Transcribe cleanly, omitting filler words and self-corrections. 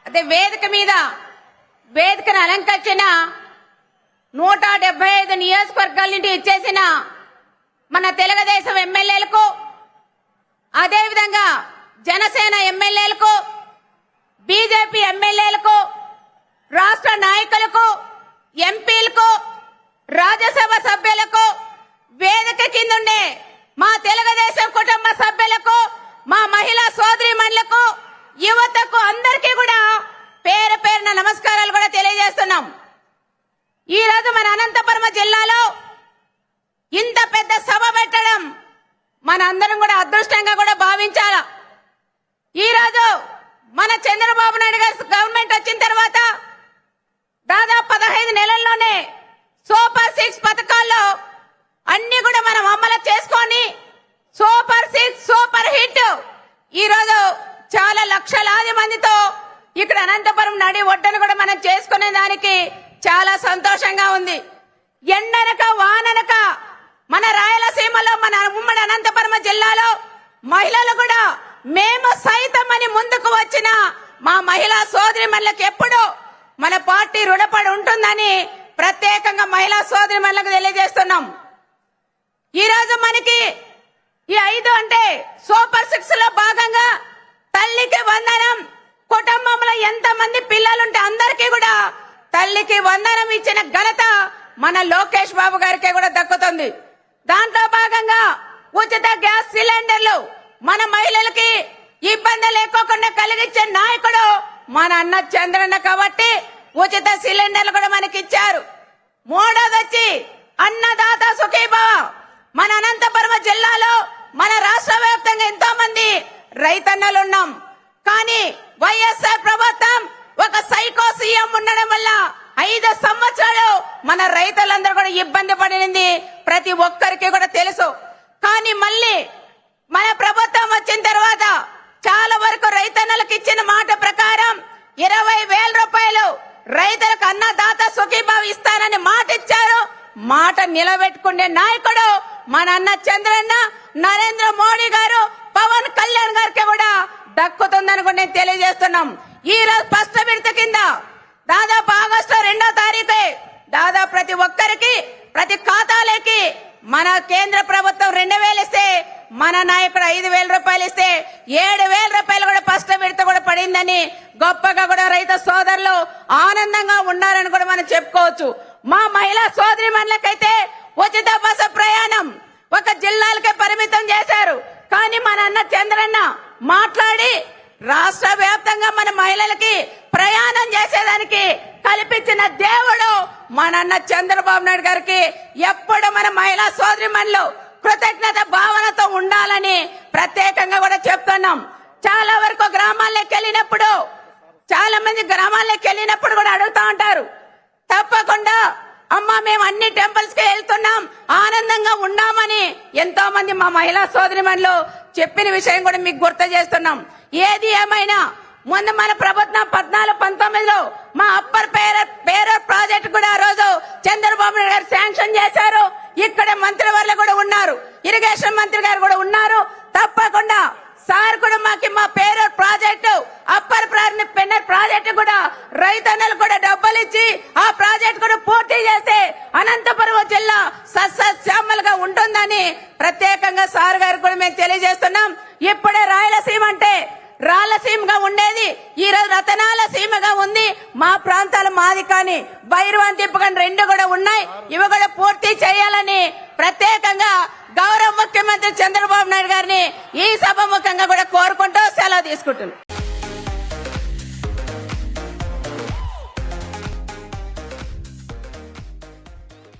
అదే వేదికను అలంకరించిన 175 నియోజకవర్గాల నుండి ఇచ్చేసిన మన తెలుగుదేశం ఎమ్మెల్యేలకు, అదేవిధంగా జనసేన ఎమ్మెల్యేలకు, బీజేపీ ఎమ్మెల్యేలకు, రాష్ట్ర నాయకులకు, ఎంపీలకు, రాజ్యసభ సభ్యులకు, వేదిక కిందుండే మా తెలుగుదేశం కుటుంబ సభ్యులకు, మా మహిళా సోదరీమణులకు, యువతకు అందరికీ కూడా పేరు పేరున నమస్కారాలు కూడా తెలియజేస్తున్నాం. ఈ రోజు మన అనంతపురం జిల్లాలో ఇంత పెద్ద సభ పెట్టడం మన అందరం కూడా అదృష్టంగా కూడా భావించాలా. ఈ రోజు మన చంద్రబాబు నాయుడు గారి గవర్నమెంట్ వచ్చిన తర్వాత దాదాపు 15 నెలల్లోనే సూపర్ 6 పథకాల్లో అన్ని కూడా మనం అమలు చేసుకొని సూపర్ 6 సూపర్ హిట్ ఈ రోజు చాలా లక్షలాది మందితో ఇక్కడ అనంతపురం నడి ఒడ్డును కూడా మనం చేసుకునే దానికి చాలా సంతోషంగా ఉంది. ఎండనక వాననక మన రాయలసీమలో, మన ఉమ్మడి అనంతపురం జిల్లాలో మహిళలు కూడా మేము సైతం అని ముందుకు వచ్చిన మా మహిళా సోదరిమణులకు ఎప్పుడు మన పార్టీ రుణపడి ఉంటుందని ప్రత్యేకంగా మహిళా సోదరిమణులకు తెలియజేస్తున్నాం. ఈ రోజు మనకి ఈ 5 అంటే సూపర్ 6 లో భాగంగా తల్లికి వందనం, కుటుంబంలో ఎంతమంది పిల్లలుంటే అందరికీ కూడా తల్లికి వందనం ఇచ్చిన ఘనత మన లోకేష్ బాబు గారికి కూడా దక్కుతుంది. దాంట్లో భాగంగా ఉచిత గ్యాస్ సిలిండర్లు మన మహిళలకి ఇబ్బంది లేకోకుండా కలిగించే నాయకుడు మన అన్న చంద్రన్న కాబట్టి ఉచిత సిలిండర్లు కూడా మనకి ఇచ్చారు. మూడోది వచ్చి అన్నదాత సుఖీభవ. మన అనంతపురం జిల్లాలో మన రాష్ట్ర వ్యాప్తంగా ఎంతో మంది రైతన్నలు ఉన్నాం. కానీ వైఎస్ఆర్ ప్రభుత్వం ఒక సైకో సీఎం ఉండడం వల్ల 5 సంవత్సరాలు మన రైతులందరూ కూడా ఇబ్బంది పడింది ప్రతి ఒక్కరికి కూడా తెలుసు. కానీ మళ్ళీ మన ప్రభుత్వం వచ్చిన తర్వాత చాలా వరకు రైతన్నలకు ఇచ్చిన మాట ప్రకారం 20,000 రూపాయలు రైతులకు అన్నదాత సుఖీభావ ఇస్తానని మాట ఇచ్చారు. మాట నిలబెట్టుకునే నాయకుడు మన అన్న చంద్రన్న, నరేంద్ర మోడీ గారు, పవన్ కళ్యాణ్ గారికి కూడా దక్కుతుందని కూడా నేను తెలియజేస్తున్నాం. ఈ రోజు ఫస్ట్ విడత కింద దాదాపు ఆగస్టు 2వ తారీఖు దాదాపు ప్రతి ఒక్కరికి ప్రతి ఖాతాలోకి మన కేంద్ర ప్రభుత్వం 2,000 ఇస్తే మన నాయకుడు 5,000 రూపాయలు ఇస్తే 7,000 రూపాయలు కూడా ఫస్ట్ విడత కూడా పడిందని గొప్పగా కూడా రైతు సోదరులు ఆనందంగా ఉండాలని కూడా మనం చెప్పుకోవచ్చు. మా మహిళా సోదరిమణులకైతే ఉచిత బస్సు ప్రయాణం ఒక జిల్లాలకే పరిమితం చేశారు. కానీ మన అన్న చంద్రన్న మాట్లాడి రాష్ట్ర వ్యాప్తంగా మన మహిళలకి ప్రయాణం చేసేదానికి కల్పించిన దేవుడు మన అన్న చంద్రబాబు నాయుడు గారికి ఎప్పుడు మన మహిళా సోదరిమణులు కృతజ్ఞత భావనతో ఉండాలని ప్రత్యేకంగా కూడా చెప్తున్నాం. చాలా వరకు గ్రామాల్లోకి వెళ్ళినప్పుడు కూడా అడుగుతా ఉంటారు, తప్పకుండా అమ్మా మేము అన్ని టెంపుల్స్ కి వెళ్తున్నాం, ఆనందంగా ఉన్నామని ఎంతో మంది మా మహిళా సోదరిమణులు చెప్పిన విషయం కూడా మీకు గుర్తు చేస్తున్నాం. ఏది ఏమైనా ముందు మన ప్రభుత్వం 14-19లో మా అప్పర్ పేరూర్ ప్రాజెక్టు కూడా ఆ రోజు చంద్రబాబు నాయుడు గారు శాంక్షన్ చేశారు. ఇక్కడ మంత్రి వాళ్ళు కూడా ఉన్నారు, ఇరిగేషన్ మంత్రి గారు కూడా ఉన్నారు. తప్పకుండా సార్ కూడా మా Perur project, upper Pennar project కూడా రైతన్నలు కూడా డబ్బులు ఇచ్చి ఆ ప్రాజెక్టు కూడా పూర్తి చేస్తే అనంతపురం జిల్లా సస్యశ్యామలుగా ఉంటుందని ప్రత్యేకంగా సార్ గారు కూడా మేము తెలియజేస్తున్నాం. ఇప్పుడే రాయలసీమ అంటే రాయలసీమగా ఉండేది ఈ రోజు రతనాల సీమగా ఉంది. మా ప్రాంతాలు మాది కానీ భైరవాన్ తిప్పగాని 2 కూడా ఉన్నాయి. ఇవి కూడా పూర్తి చేయాలని ప్రత్యేకంగా గౌరవ ముఖ్యమంత్రి చంద్రబాబు నాయుడు గారిని ఈ సభ ముఖంగా కూడా కోరుకుంటూ సెలవు తీసుకుంటున్నాం.